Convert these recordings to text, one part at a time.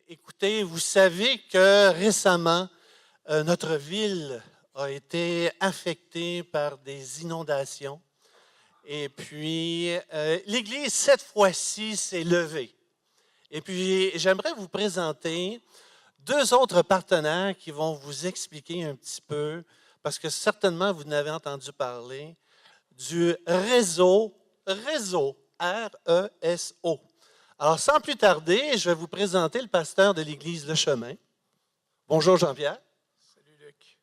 Écoutez, vous savez que récemment, notre ville a été affectée par des inondations. Et puis, l'Église, cette fois-ci, s'est levée. Et puis, j'aimerais vous présenter deux autres partenaires qui vont vous expliquer un petit peu, parce que certainement vous en avez entendu parler, du réseau, R-E-S-O. Alors, sans plus tarder, je vais vous présenter le pasteur de l'Église Le Chemin. Bonjour Jean-Pierre. Salut Luc.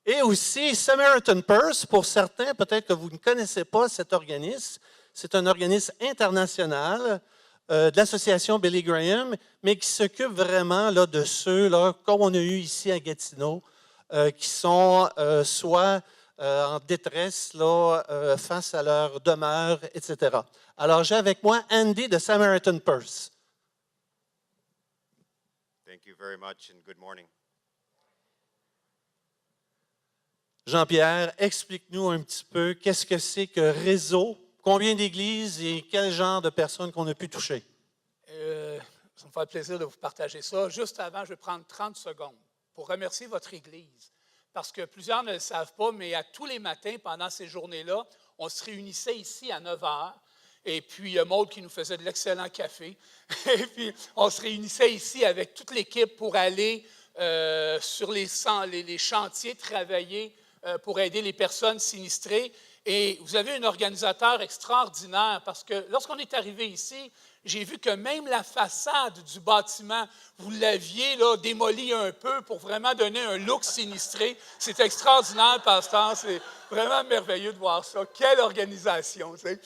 Et aussi Samaritan Purse, pour certains, peut-être que vous ne connaissez pas cet organisme. C'est un organisme international de l'association Billy Graham, mais qui s'occupe vraiment là, de ceux, là, comme on a eu ici à Gatineau, qui sont soit en détresse là, face à leur demeure, etc. Alors, j'ai avec moi Andy de Samaritan Purse. Thank you very much and good morning. Jean-Pierre, explique-nous un petit peu qu'est-ce que c'est que réseau, combien d'églises et quel genre de personnes qu'on a pu toucher? Ça me fait plaisir de vous partager ça. Juste avant, je vais prendre 30 secondes pour remercier votre Église. Parce que plusieurs ne le savent pas, mais à tous les matins, pendant ces journées-là, on se réunissait ici à 9 h. Et puis, il y a Maud qui nous faisait de l'excellent café. Et puis, on se réunissait ici avec toute l'équipe pour aller sur les chantiers, travailler pour aider les personnes sinistrées. Et vous avez un organisateur extraordinaire parce que lorsqu'on est arrivé ici, j'ai vu que même la façade du bâtiment, vous l'aviez là, démolie un peu pour vraiment donner un look sinistré. C'est extraordinaire, pasteur. C'est vraiment merveilleux de voir ça. Quelle organisation, tu sais.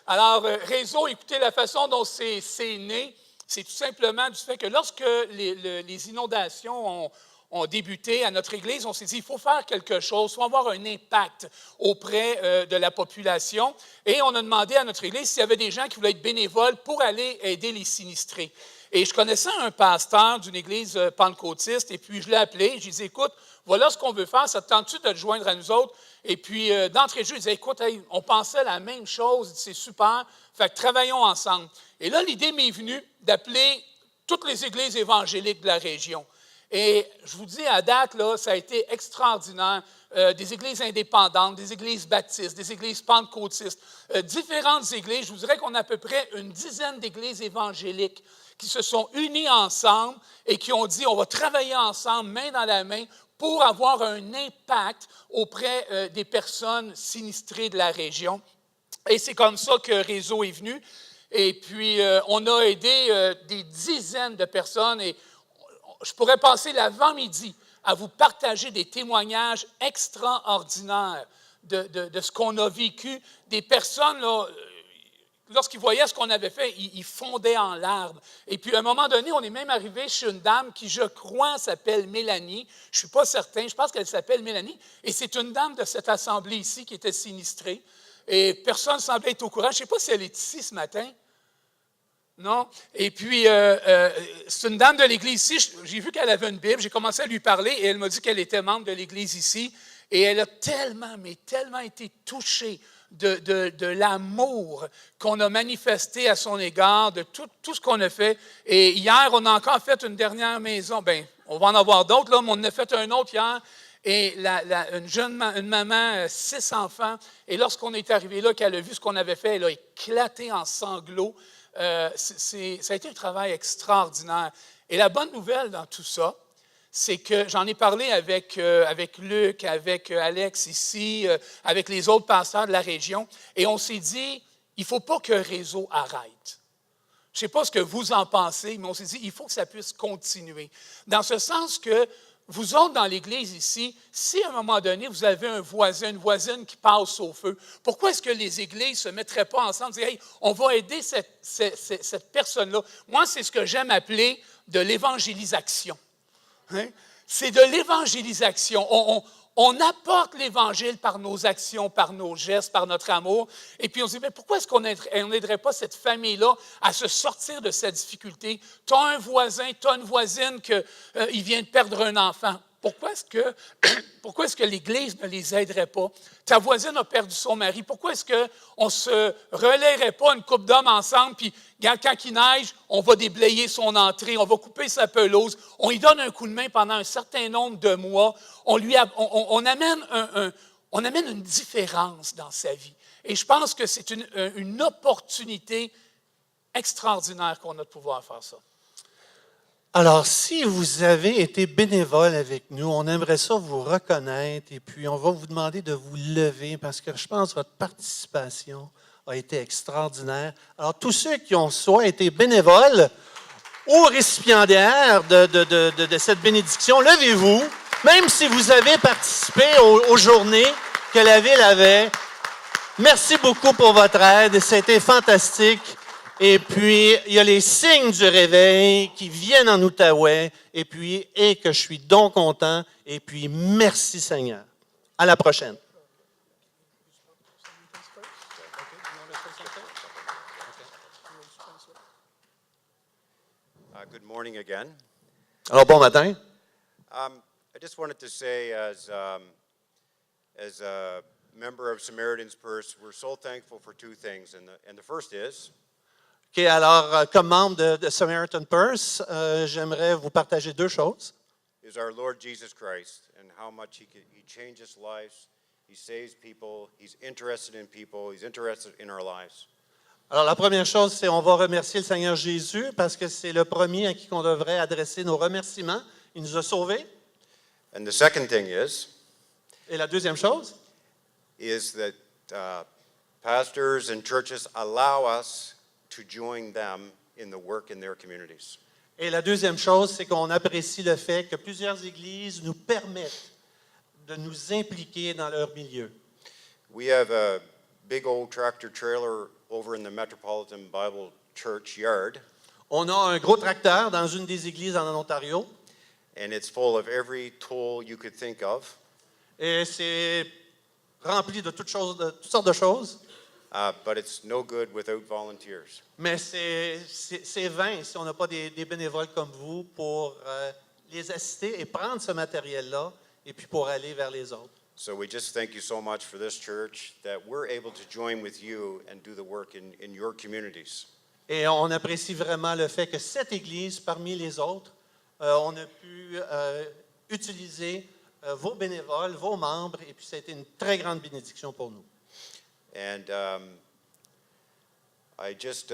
Alors, réseau, écoutez, la façon dont c'est né, c'est tout simplement du fait que lorsque les inondations ont débuté à notre Église, on s'est dit, il faut faire quelque chose, il faut avoir un impact auprès de la population. Et on a demandé à notre Église s'il y avait des gens qui voulaient être bénévoles pour aller aider les sinistrés. Et je connaissais un pasteur d'une église pentecôtiste, et puis je l'ai appelé, je lui ai dit, écoute, voilà ce qu'on veut faire, ça te tente-tu de te joindre à nous autres? Et puis, d'entrée de jeu, il disait, écoute, hey, on pensait la même chose, c'est super, fait que travaillons ensemble. Et là, l'idée m'est venue d'appeler toutes les églises évangéliques de la région. Et je vous dis, à date, là, ça a été extraordinaire. Des églises indépendantes, des églises baptistes, des églises pentecôtistes, différentes églises. Je vous dirais qu'on a à peu près une dizaine d'églises évangéliques qui se sont unies ensemble et qui ont dit, on va travailler ensemble, main dans la main, pour avoir un impact auprès des personnes sinistrées de la région. Et c'est comme ça que Réseau est venu. Et puis, on a aidé des dizaines de personnes. Et je pourrais passer l'avant-midi à vous partager des témoignages extraordinaires de ce qu'on a vécu. Des personnes, là, lorsqu'ils voyaient ce qu'on avait fait, ils fondaient en larmes. Et puis, à un moment donné, on est même arrivé chez une dame qui, je crois, s'appelle Mélanie. Je ne suis pas certain, je pense qu'elle s'appelle Mélanie. Et c'est une dame de cette assemblée ici qui était sinistrée. Et personne ne semblait être au courant. Je ne sais pas si elle est ici ce matin. Non? Et puis, c'est une dame de l'Église ici. J'ai vu qu'elle avait une Bible. J'ai commencé à lui parler et elle m'a dit qu'elle était membre de l'Église ici. Et elle a tellement, mais tellement été touchée de l'amour qu'on a manifesté à son égard, de tout ce qu'on a fait. Et hier, on a encore fait une dernière maison. Bien, on va en avoir d'autres, là, mais on en a fait un autre hier. Et une maman, 6 enfants. Et lorsqu'on est arrivé là, qu'elle a vu ce qu'on avait fait, elle a éclaté en sanglots. Ça a été un travail extraordinaire. Et la bonne nouvelle dans tout ça, c'est que j'en ai parlé avec Luc, avec Alex ici, avec les autres pasteurs de la région, et on s'est dit, il ne faut pas que Réseau arrête. Je ne sais pas ce que vous en pensez, mais on s'est dit, il faut que ça puisse continuer. Dans ce sens que vous autres dans l'Église ici, si à un moment donné, vous avez un voisin, une voisine qui passe au feu, pourquoi est-ce que les Églises ne se mettraient pas ensemble et dire, hey, on va aider cette personne-là? Moi, c'est ce que j'aime appeler de l'évangélisation. Hein? C'est de l'évangélisation. On apporte l'Évangile par nos actions, par nos gestes, par notre amour. Et puis on se dit, mais pourquoi est-ce qu'on n'aiderait pas cette famille-là à se sortir de cette difficulté? Tu as un voisin, tu as une voisine qui vient de perdre un enfant. Pourquoi est-ce que l'Église ne les aiderait pas? Ta voisine a perdu son mari. Pourquoi est-ce qu'on ne se relayerait pas une couple d'hommes ensemble, puis quand il neige, on va déblayer son entrée, on va couper sa pelouse, on lui donne un coup de main pendant un certain nombre de mois, on amène une différence dans sa vie. Et je pense que c'est une opportunité extraordinaire qu'on a de pouvoir faire ça. Alors, si vous avez été bénévole avec nous, on aimerait ça vous reconnaître et puis on va vous demander de vous lever parce que je pense que votre participation a été extraordinaire. Alors, tous ceux qui ont soit été bénévoles ou récipiendaires de cette bénédiction, levez-vous, même si vous avez participé aux journées que la Ville avait. Merci beaucoup pour votre aide, c'était fantastique. Et puis, il y a les signes du réveil qui viennent en Outaouais. Et puis, et que je suis donc content. Et puis, merci Seigneur. À la prochaine. Good morning again. Alors, bon matin. I just wanted to say, as a member of Samaritan's Purse, we're so thankful for two things. And the first is, OK, alors, comme membre de Samaritan Purse, j'aimerais vous partager deux choses. is our Lord Jesus Christ and how much he changes lives, he saves people, he's interested in people, he's interested in our lives. Alors, la première chose, c'est on va remercier le Seigneur Jésus parce que c'est le premier à qui on devrait adresser nos remerciements. Il nous a sauvés. And the second thing Et la deuxième chose, is that pastors and churches allow us to join them in the work in their communities. et la deuxième chose, c'est qu'on apprécie le fait que plusieurs églises nous permettent de nous impliquer dans leur milieu. We have a big old tractor trailer over in the Metropolitan Bible Church yard, On a un gros tracteur dans une des églises en Ontario and it's full of every tool you could think of. et c'est rempli de toutes sortes de choses, But it's no good without volunteers. mais c'est vain si on n'a pas des bénévoles comme vous pour les assister et prendre ce matériel-là et puis pour aller vers les autres. So we just thank you so much for this church that we're able to join with you and do the work in your communities. Et on apprécie vraiment le fait que cette Église, parmi les autres, on a pu utiliser vos bénévoles, vos membres, et puis ça a été une très grande bénédiction pour nous. And I just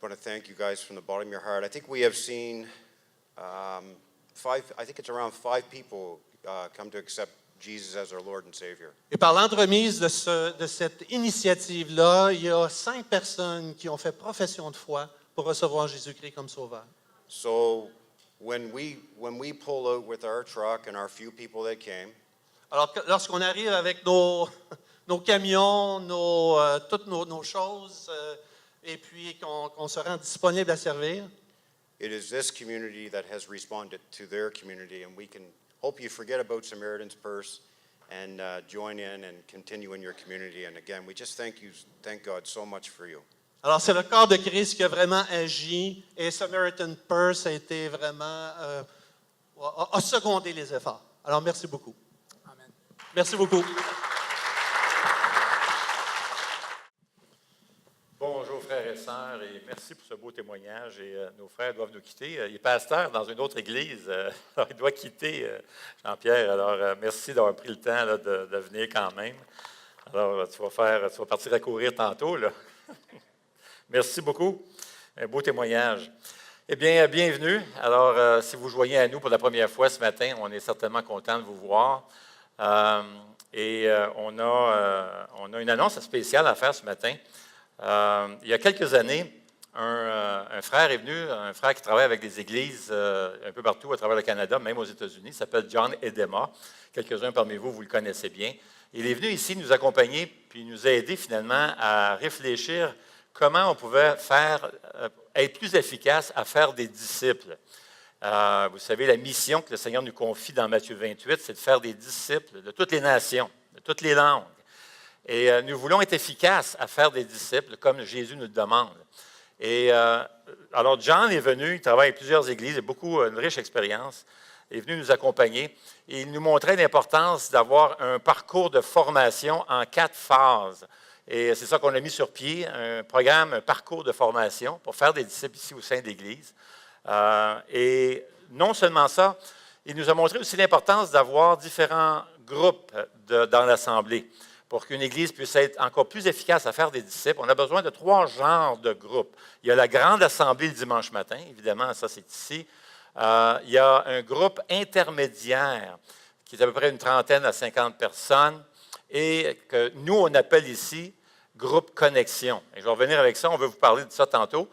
want to thank you guys from the bottom of your heart. I think we have seen I think it's around 5 people come to accept Jesus as our Lord and Savior. Et par l'entremise de cette initiative-là, il y a 5 personnes qui ont fait profession de foi pour recevoir Jésus-Christ comme sauveur. So when we pull out with our truck and our few people that came, Alors, lorsqu'on arrive avec nos camions, toutes nos choses, et puis qu'on se rend disponible à servir, it is this community that has responded to their community, and we can hope you forget about Samaritan's Purse and join in and continue in your community. And again, we just thank God so much for you. alors, c'est le corps de Christ qui a vraiment agi et Samaritan Purse a été vraiment, a secondé les efforts. Alors, merci beaucoup. Amen. Merci beaucoup. Bonjour frères et sœurs et merci pour ce beau témoignage. Et nos frères doivent nous quitter. Il est pasteur dans une autre église, alors il doit quitter Jean-Pierre. Alors merci d'avoir pris le temps là, de venir quand même. Alors tu vas partir à courir tantôt là. Merci beaucoup. Un beau témoignage. Eh bien, bienvenue. Alors si vous joignez à nous pour la première fois ce matin, on est certainement content de vous voir. On a une annonce spéciale à faire ce matin. Il y a quelques années, un frère est venu, un frère qui travaille avec des églises un peu partout à travers le Canada, même aux États-Unis, il s'appelle John Edema. Quelques-uns parmi vous le connaissez bien. Il est venu ici nous accompagner, puis il nous a aidés finalement à réfléchir comment on pouvait être plus efficace à faire des disciples. Vous savez, la mission que le Seigneur nous confie dans Matthieu 28, c'est de faire des disciples de toutes les nations, de toutes les langues. Et nous voulons être efficaces à faire des disciples, comme Jésus nous le demande. Et alors, John est venu, il travaille avec plusieurs églises, il a une riche expérience. est venu nous accompagner. Et il nous montrait l'importance d'avoir un parcours de formation en 4 phases. Et c'est ça qu'on a mis sur pied, un programme, un parcours de formation pour faire des disciples ici au sein de l'Église. Et non seulement ça, il nous a montré aussi l'importance d'avoir différents groupes dans l'Assemblée pour qu'une Église puisse être encore plus efficace à faire des disciples. On a besoin de 3 genres de groupes. Il y a la grande assemblée le dimanche matin, évidemment, ça c'est ici. Il y a un groupe intermédiaire qui est à peu près une 30aine à 50 personnes et que nous, on appelle ici groupe connexion. Et je vais revenir avec ça, on veut vous parler de ça tantôt.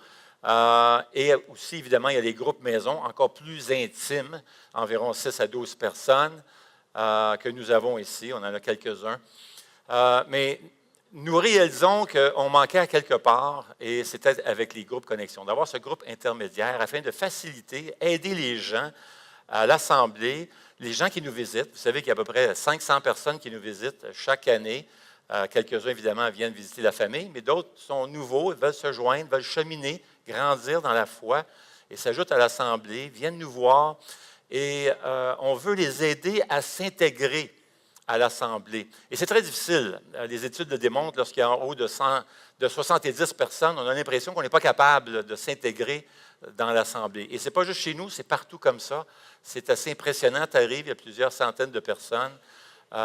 Et aussi, évidemment, il y a les groupes maison, encore plus intimes, environ 6 à 12 personnes que nous avons ici. On en a quelques-uns. Mais nous réalisons qu'on manquait à quelque part, et c'était avec les groupes connexion, d'avoir ce groupe intermédiaire afin de faciliter, aider les gens à l'Assemblée, les gens qui nous visitent. Vous savez qu'il y a à peu près 500 personnes qui nous visitent chaque année. Quelques-uns, évidemment, viennent visiter la famille, mais d'autres sont nouveaux, veulent se joindre, veulent cheminer, grandir dans la foi et s'ajoutent à l'Assemblée, viennent nous voir et on veut les aider à s'intégrer à l'Assemblée. Et c'est très difficile. Les études le démontrent, lorsqu'il y a en haut de 70 personnes, on a l'impression qu'on n'est pas capable de s'intégrer dans l'Assemblée. Et ce n'est pas juste chez nous, c'est partout comme ça. C'est assez impressionnant. Tu arrives, il y a plusieurs centaines de personnes.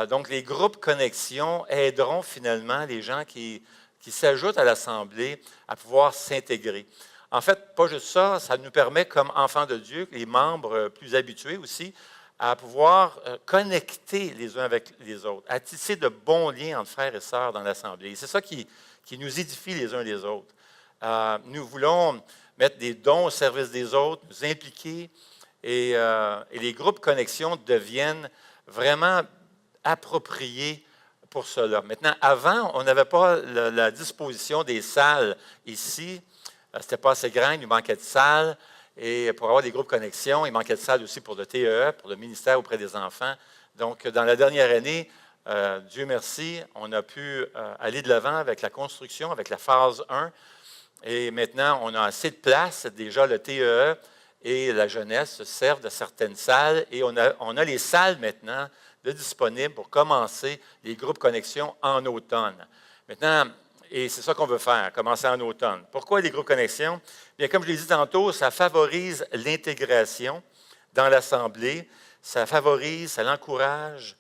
Donc, les groupes connexion aideront finalement les gens qui s'ajoutent à l'Assemblée à pouvoir s'intégrer. En fait, pas juste ça, ça nous permet, comme enfants de Dieu, les membres plus habitués aussi, à pouvoir connecter les uns avec les autres, à tisser de bons liens entre frères et sœurs dans l'Assemblée. Et c'est ça qui nous édifie les uns les autres. Nous voulons mettre des dons au service des autres, nous impliquer, et les groupes connexion deviennent vraiment appropriés pour cela. Maintenant, avant, on n'avait pas la disposition des salles ici. Ce n'était pas assez grand, il nous manquait de salles. Et pour avoir des groupes connexion, il manquait de salles aussi pour le TEE, pour le ministère auprès des enfants. Donc, dans la dernière année, Dieu merci, on a pu aller de l'avant avec la construction, avec la phase 1. Et maintenant, on a assez de place. Déjà, le TEE et la jeunesse se servent de certaines salles. Et on a les salles maintenant de disponibles pour commencer les groupes connexion en automne. Maintenant, et c'est ça qu'on veut faire, commencer en automne. Pourquoi les groupes connexion? Bien, comme je l'ai dit tantôt, ça favorise l'intégration dans l'Assemblée, ça favorise, ça l'encourage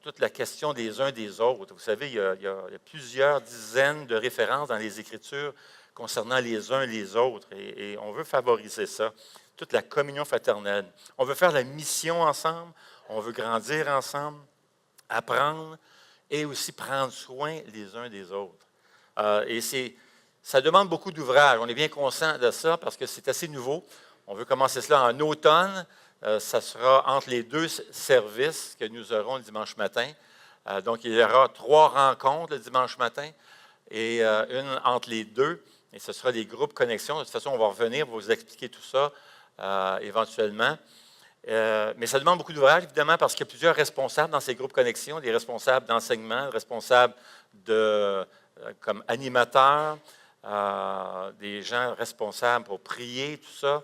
toute la question des uns des autres. Vous savez, il y a plusieurs dizaines de références dans les Écritures concernant les uns les autres, et on veut favoriser ça, toute la communion fraternelle. On veut faire la mission ensemble, on veut grandir ensemble, apprendre, et aussi prendre soin les uns des autres. Et ça demande beaucoup d'ouvrage. On est bien conscient de ça parce que c'est assez nouveau. On veut commencer cela en automne. Ça sera entre les 2 services que nous aurons le dimanche matin. Donc, il y aura 3 rencontres le dimanche matin et une entre les 2. Et ce sera des groupes connexion. De toute façon, on va revenir pour vous expliquer tout ça éventuellement. Mais ça demande beaucoup d'ouvrage, évidemment, parce qu'il y a plusieurs responsables dans ces groupes connexion, des responsables d'enseignement, des responsables comme animateurs, des gens responsables pour prier, tout ça.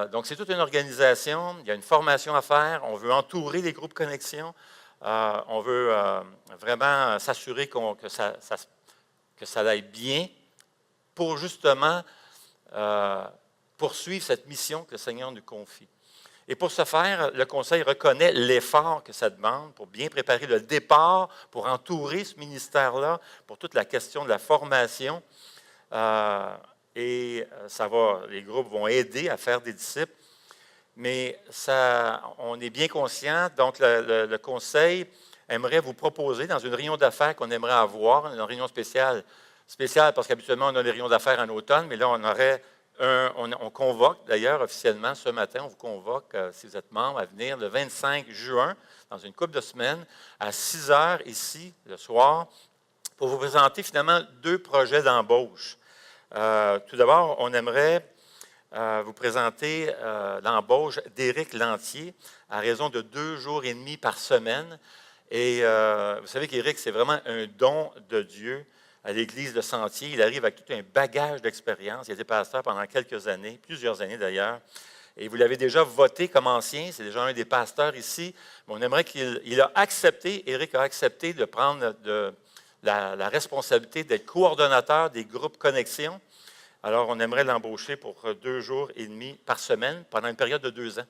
Donc, c'est toute une organisation. Il y a une formation à faire. On veut entourer les groupes connexion. On veut vraiment s'assurer que ça aille bien pour justement poursuivre cette mission que le Seigneur nous confie. Et pour ce faire, le Conseil reconnaît l'effort que ça demande pour bien préparer le départ, pour entourer ce ministère-là, pour toute la question de la formation. Les groupes vont aider à faire des disciples. Mais on est bien conscient, donc le Conseil aimerait vous proposer, dans une réunion d'affaires qu'on aimerait avoir, une réunion spéciale parce qu'habituellement, on a des réunions d'affaires en automne, mais là, on convoque, d'ailleurs, officiellement, ce matin, on vous convoque, si vous êtes membre, à venir le 25 juin, dans une couple de semaines, à 6 heures, ici, le soir, pour vous présenter finalement 2 projets d'embauche. Tout d'abord, on aimerait vous présenter l'embauche d'Éric Lantier à raison de 2 jours et demi par semaine. Et vous savez qu'Éric, c'est vraiment un don de Dieu à l'Église de Sentier. Il arrive avec tout un bagage d'expérience. Il a été pasteur pendant quelques années, plusieurs années d'ailleurs. Et vous l'avez déjà voté comme ancien, c'est déjà un des pasteurs ici. Mais on aimerait qu'il a accepté, Éric a accepté de prendre la responsabilité d'être coordonnateur des groupes Connexion. Alors, on aimerait l'embaucher pour 2 jours et demi par semaine pendant une période de 2 ans.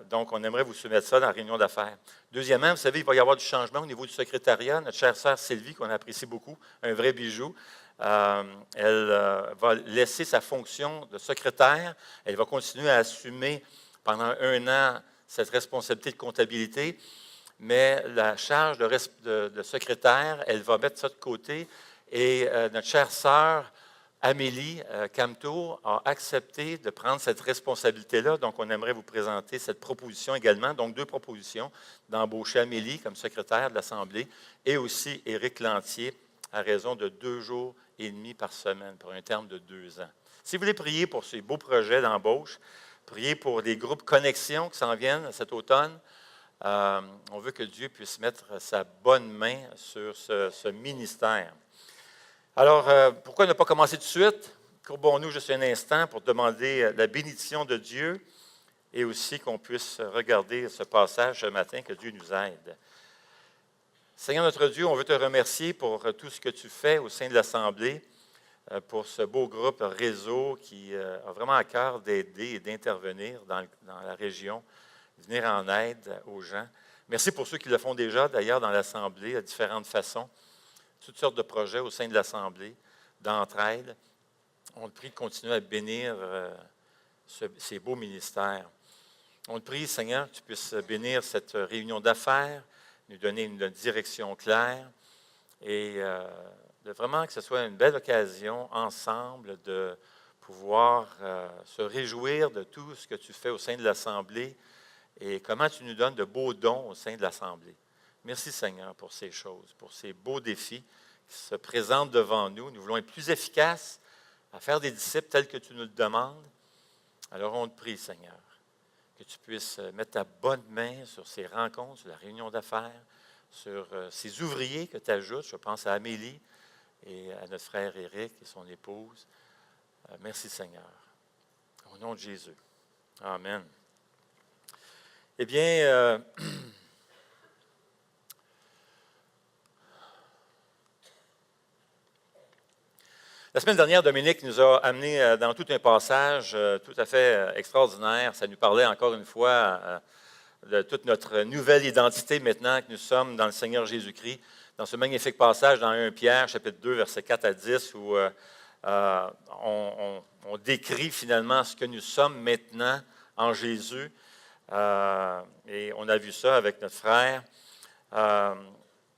Donc, on aimerait vous soumettre ça dans la réunion d'affaires. Deuxièmement, vous savez, il va y avoir du changement au niveau du secrétariat. Notre chère sœur Sylvie, qu'on apprécie beaucoup, un vrai bijou, elle va laisser sa fonction de secrétaire. Elle va continuer à assumer pendant 1 an cette responsabilité de comptabilité, mais la charge de secrétaire, elle va mettre ça de côté. Et notre chère sœur Amélie Camteau a accepté de prendre cette responsabilité-là. Donc, on aimerait vous présenter cette proposition également. Donc, 2 propositions, d'embaucher Amélie comme secrétaire de l'Assemblée et aussi Éric Lantier à raison de 2 jours et demi par semaine pour un terme de 2 ans. Si vous voulez prier pour ces beaux projets d'embauche, priez pour des groupes Connexion qui s'en viennent cet automne. On veut que Dieu puisse mettre sa bonne main sur ce ministère. Alors, pourquoi ne pas commencer tout de suite? Courbons-nous juste un instant pour demander la bénédiction de Dieu et aussi qu'on puisse regarder ce passage ce matin, que Dieu nous aide. Seigneur notre Dieu, on veut te remercier pour tout ce que tu fais au sein de l'Assemblée, pour ce beau groupe réseau qui a vraiment à cœur d'aider et d'intervenir dans la région, venir en aide aux gens. Merci pour ceux qui le font déjà, d'ailleurs, dans l'Assemblée, à différentes façons. Toutes sortes de projets au sein de l'Assemblée, d'entraide. On te prie de continuer à bénir ces beaux ministères. On te prie, Seigneur, que tu puisses bénir cette réunion d'affaires, nous donner une direction claire et de vraiment que ce soit une belle occasion ensemble de pouvoir se réjouir de tout ce que tu fais au sein de l'Assemblée et comment tu nous donnes de beaux dons au sein de l'Assemblée. Merci Seigneur pour ces choses, pour ces beaux défis qui se présentent devant nous. Nous voulons être plus efficaces à faire des disciples tels que tu nous le demandes. Alors on te prie Seigneur, que tu puisses mettre ta bonne main sur ces rencontres, sur la réunion d'affaires, sur ces ouvriers que tu ajoutes. Je pense à Amélie et à notre frère Éric et son épouse. Merci Seigneur. Au nom de Jésus. Amen. Eh bien, la semaine dernière, Dominique nous a amené dans tout un passage tout à fait extraordinaire. Ça nous parlait encore une fois de toute notre nouvelle identité maintenant que nous sommes dans le Seigneur Jésus-Christ. Dans ce magnifique passage dans 1 Pierre, chapitre 2, versets 4 à 10, où on décrit finalement ce que nous sommes maintenant en Jésus. Et on a vu ça avec notre frère.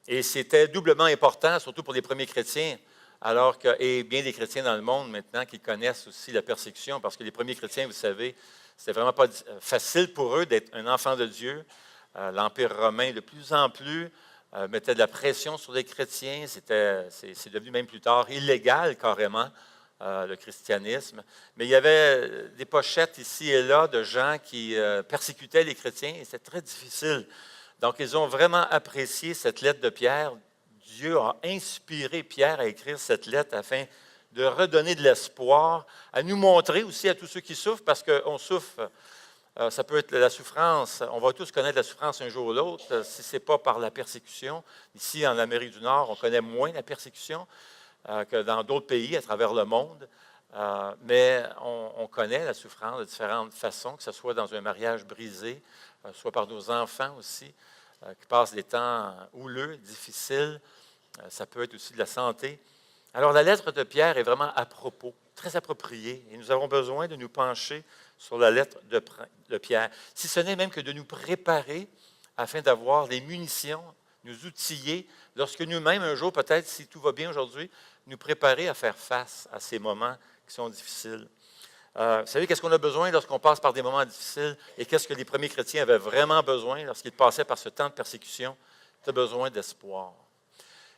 Et c'était doublement important, surtout pour les premiers chrétiens, alors que, et bien des chrétiens dans le monde maintenant qui connaissent aussi la persécution, parce que les premiers chrétiens, vous savez, c'était vraiment pas facile pour eux d'être un enfant de Dieu. L'Empire romain, de plus en plus, mettait de la pression sur les chrétiens. C'est devenu même plus tard illégal carrément, le christianisme. Mais il y avait des pochettes ici et là de gens qui persécutaient les chrétiens et c'était très difficile. Donc, ils ont vraiment apprécié cette lettre de Pierre. Dieu a inspiré Pierre à écrire cette lettre afin de redonner de l'espoir, à nous montrer aussi à tous ceux qui souffrent, parce qu'on souffre, ça peut être la souffrance, on va tous connaître la souffrance un jour ou l'autre, si ce n'est pas par la persécution. Ici, en Amérique du Nord, on connaît moins la persécution que dans d'autres pays à travers le monde, mais on connaît la souffrance de différentes façons, que ce soit dans un mariage brisé, soit par nos enfants aussi, qui passent des temps houleux, difficiles. Ça peut être aussi de la santé. Alors, la lettre de Pierre est vraiment à propos, très appropriée, et nous avons besoin de nous pencher sur la lettre de Pierre, si ce n'est même que de nous préparer afin d'avoir les munitions, nous outiller, lorsque nous-mêmes, un jour, peut-être, si tout va bien aujourd'hui, nous préparer à faire face à ces moments qui sont difficiles. Vous savez, qu'est-ce qu'on a besoin lorsqu'on passe par des moments difficiles et qu'est-ce que les premiers chrétiens avaient vraiment besoin lorsqu'ils passaient par ce temps de persécution? Ils avaient besoin d'espoir.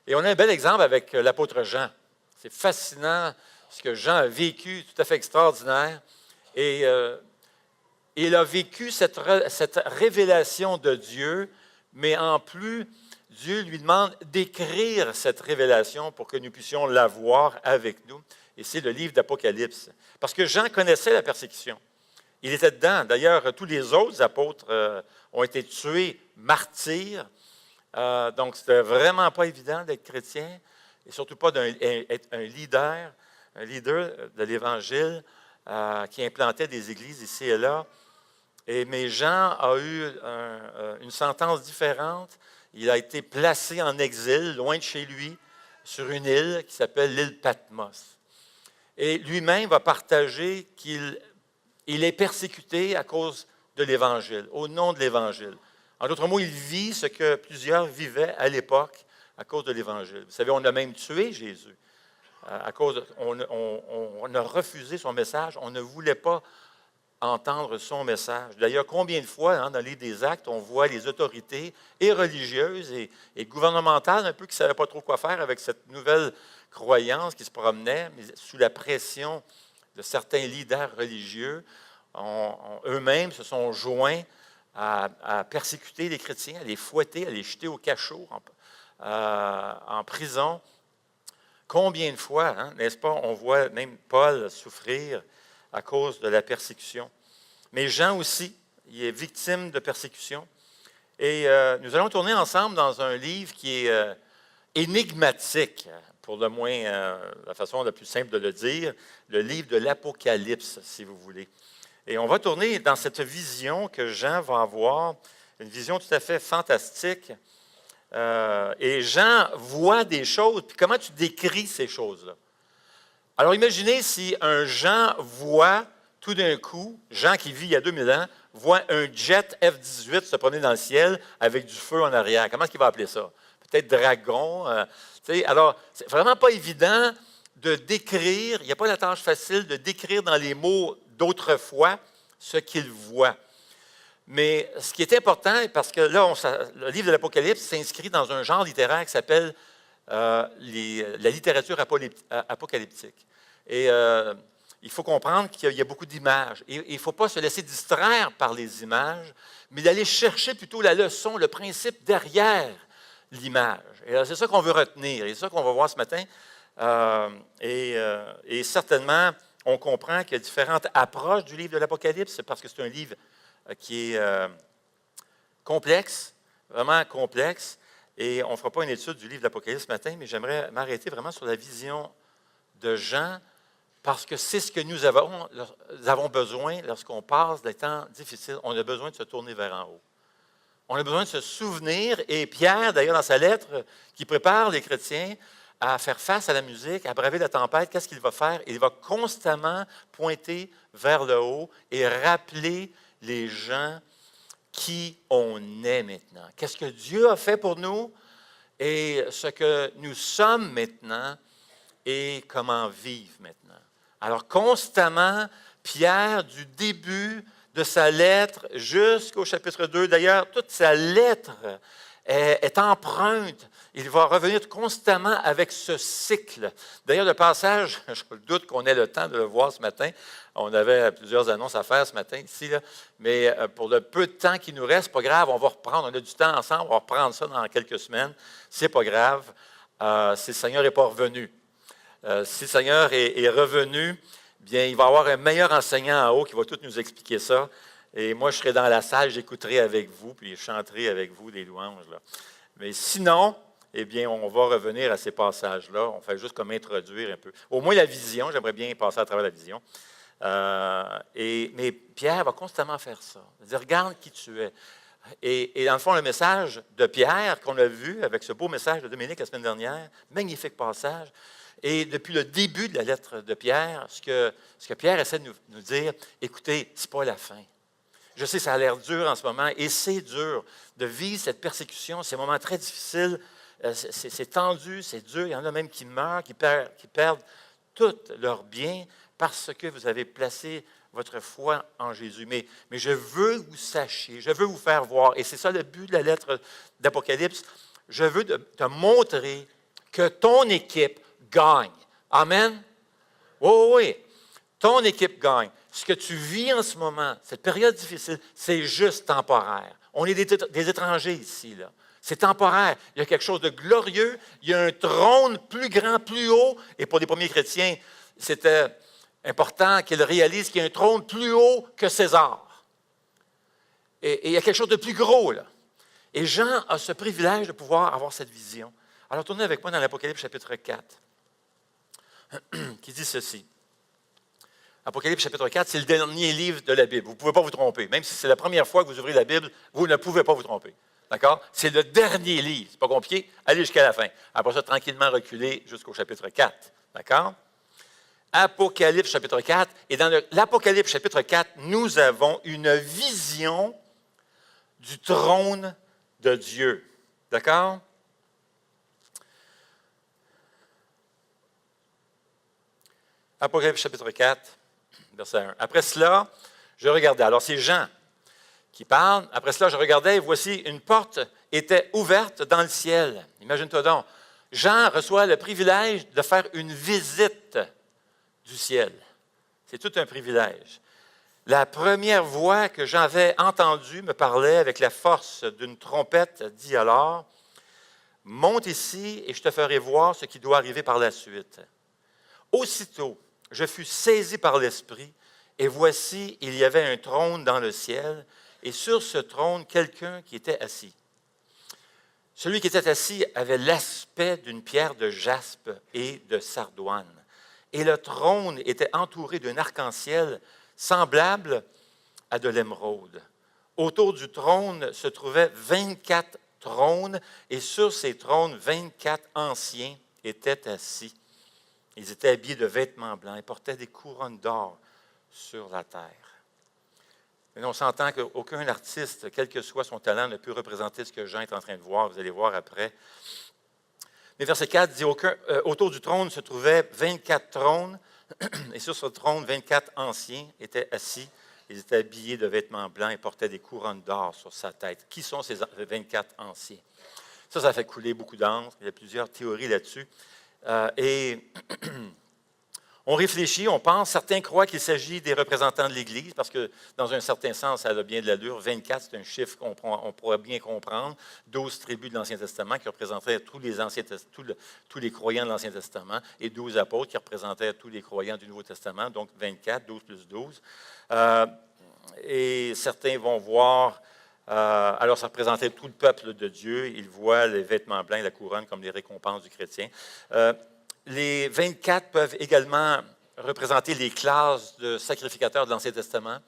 Et on a un bel exemple avec l'apôtre Jean. C'est fascinant ce que Jean a vécu, tout à fait extraordinaire. Et il a vécu cette révélation de Dieu, mais en plus, Dieu lui demande d'écrire cette révélation pour que nous puissions la voir avec nous. Et c'est le livre d'Apocalypse. Parce que Jean connaissait la persécution. Il était dedans. D'ailleurs, tous les autres apôtres ont été tués, martyrs. Donc, c'était vraiment pas évident d'être chrétien, et surtout pas d'être un leader de l'Évangile qui implantait des églises ici et là. Mais Jean a eu une sentence différente. Il a été placé en exil, loin de chez lui, sur une île qui s'appelle l'île Patmos. Et lui-même va partager qu'il est persécuté à cause de l'Évangile, au nom de l'Évangile. En d'autres mots, il vit ce que plusieurs vivaient à l'époque à cause de l'Évangile. Vous savez, on a même tué Jésus. On a refusé son message. On ne voulait pas entendre son message. D'ailleurs, combien de fois, dans le livre des Actes, on voit les autorités et religieuses et gouvernementales un peu qui ne savaient pas trop quoi faire avec cette nouvelle croyance qui se promenait, mais sous la pression de certains leaders religieux, eux-mêmes se sont joints à persécuter les chrétiens, à les fouetter, à les jeter au cachot, en prison. Combien de fois, n'est-ce pas, on voit même Paul souffrir à cause de la persécution. Mais Jean aussi, il est victime de persécution. Et nous allons tourner ensemble dans un livre qui est énigmatique, pour le moins la façon la plus simple de le dire, le livre de l'Apocalypse, si vous voulez. Et on va tourner dans cette vision que Jean va avoir, une vision tout à fait fantastique. Et Jean voit des choses. Puis comment tu décris ces choses-là? Alors imaginez si un Jean voit tout d'un coup, Jean qui vit il y a 2000 ans, voit un jet F-18 se promener dans le ciel avec du feu en arrière. Comment est-ce qu'il va appeler ça? Peut-être dragon. Alors, c'est vraiment pas évident de décrire, il n'y a pas la tâche facile de décrire dans les mots d'autrefois ce qu'il voit. Mais ce qui est important, parce que là, le livre de l'Apocalypse s'inscrit dans un genre littéraire qui s'appelle la littérature apocalyptique. Et il faut comprendre qu'il y a beaucoup d'images. Et il ne faut pas se laisser distraire par les images, mais d'aller chercher plutôt la leçon, le principe derrière l'image. Et c'est ça qu'on veut retenir, et c'est ça qu'on va voir ce matin. Et certainement, on comprend qu'il y a différentes approches du livre de l'Apocalypse, parce que c'est un livre qui est complexe, vraiment complexe. Et on ne fera pas une étude du livre de l'Apocalypse ce matin, mais j'aimerais m'arrêter vraiment sur la vision de Jean, parce que c'est ce que nous avons besoin lorsqu'on passe des temps difficiles. On a besoin de se tourner vers en haut. On a besoin de se souvenir, et Pierre, d'ailleurs, dans sa lettre, qui prépare les chrétiens à faire face à la musique, à braver la tempête, qu'est-ce qu'il va faire? Il va constamment pointer vers le haut et rappeler les gens qui on est maintenant. Qu'est-ce que Dieu a fait pour nous et ce que nous sommes maintenant et comment vivre maintenant. Alors, constamment, Pierre, du début de sa lettre jusqu'au chapitre 2, d'ailleurs, toute sa lettre est empreinte. Il va revenir constamment avec ce cycle. D'ailleurs, le passage, je doute qu'on ait le temps de le voir ce matin. On avait plusieurs annonces à faire ce matin ici, là. Mais pour le peu de temps qui nous reste, pas grave, on va reprendre. On a du temps ensemble, on va reprendre ça dans quelques semaines. C'est pas grave si le Seigneur n'est pas revenu. Si le Seigneur est revenu, bien, il va y avoir un meilleur enseignant en haut qui va tout nous expliquer ça. Et moi, je serai dans la salle, j'écouterai avec vous, puis je chanterai avec vous des louanges, là. Mais sinon, eh bien, on va revenir à ces passages-là. On fait juste comme introduire un peu. Au moins la vision, j'aimerais bien passer à travers la vision. Mais Pierre va constamment faire ça. Dire, regarde qui tu es. Et dans le fond, le message de Pierre qu'on a vu avec ce beau message de Dominique la semaine dernière, magnifique passage. Et depuis le début de la lettre de Pierre, ce que Pierre essaie de nous dire, écoutez, ce n'est pas la fin. Je sais, ça a l'air dur en ce moment, et c'est dur de vivre cette persécution, ces moments très difficiles. C'est tendu, c'est dur. Il y en a même qui meurent, qui perdent tout leur bien parce que vous avez placé votre foi en Jésus. Mais je veux que vous sachiez, je veux vous faire voir, et c'est ça le but de la lettre d'Apocalypse, je veux te montrer que ton équipe gagne. Amen? Oui. Ton équipe gagne. Ce que tu vis en ce moment, cette période difficile, c'est juste temporaire. On est des étrangers ici, là. C'est temporaire. Il y a quelque chose de glorieux. Il y a un trône plus grand, plus haut. Et pour les premiers chrétiens, c'était important qu'elle réalise qu'il y a un trône plus haut que César. Et il y a quelque chose de plus gros, là. Et Jean a ce privilège de pouvoir avoir cette vision. Alors, tournez avec moi dans l'Apocalypse chapitre 4, qui dit ceci. Apocalypse chapitre 4, c'est le dernier livre de la Bible. Vous ne pouvez pas vous tromper. Même si c'est la première fois que vous ouvrez la Bible, vous ne pouvez pas vous tromper. D'accord? C'est le dernier livre. C'est pas compliqué. Allez jusqu'à la fin. Après ça, tranquillement reculer jusqu'au chapitre 4. D'accord? Apocalypse chapitre 4. Et dans l'Apocalypse chapitre 4, nous avons une vision du trône de Dieu. D'accord? Apocalypse chapitre 4. Verset 1. Après cela, je regardais. Alors, c'est Jean qui parle. Après cela, je regardais et voici une porte était ouverte dans le ciel. Imagine-toi donc. Jean reçoit le privilège de faire une visite du ciel. C'est tout un privilège. La première voix que j'avais entendue me parlait avec la force d'une trompette, dit alors, « Monte ici et je te ferai voir ce qui doit arriver par la suite. » Aussitôt, je fus saisi par l'Esprit, et voici, il y avait un trône dans le ciel, et sur ce trône, quelqu'un qui était assis. Celui qui était assis avait l'aspect d'une pierre de jaspe et de sardoine, et le trône était entouré d'un arc-en-ciel semblable à de l'émeraude. Autour du trône se trouvaient 24 trônes, et sur ces trônes, 24 anciens étaient assis. Ils étaient habillés de vêtements blancs et portaient des couronnes d'or sur la terre. Mais on s'entend qu'aucun artiste, quel que soit son talent, ne peut représenter ce que Jean est en train de voir. Vous allez voir après. Mais verset 4 dit, autour du trône se trouvaient 24 trônes, et sur ce trône, 24 anciens étaient assis. Ils étaient habillés de vêtements blancs et portaient des couronnes d'or sur sa tête. Qui sont ces 24 anciens? Ça fait couler beaucoup d'encre. Il y a plusieurs théories là-dessus. Et on réfléchit, on pense, certains croient qu'il s'agit des représentants de l'Église, parce que dans un certain sens, ça a bien de l'allure. 24, c'est un chiffre qu'on pourrait bien comprendre. 12 tribus de l'Ancien Testament qui représentaient tous les croyants de l'Ancien Testament, et 12 apôtres qui représentaient tous les croyants du Nouveau Testament, donc 24, 12 plus 12. Et certains vont voir... alors, ça représentait tout le peuple de Dieu. Ils voient les vêtements blancs et la couronne comme les récompenses du chrétien. Les 24 peuvent également représenter les classes de sacrificateurs de l'Ancien Testament.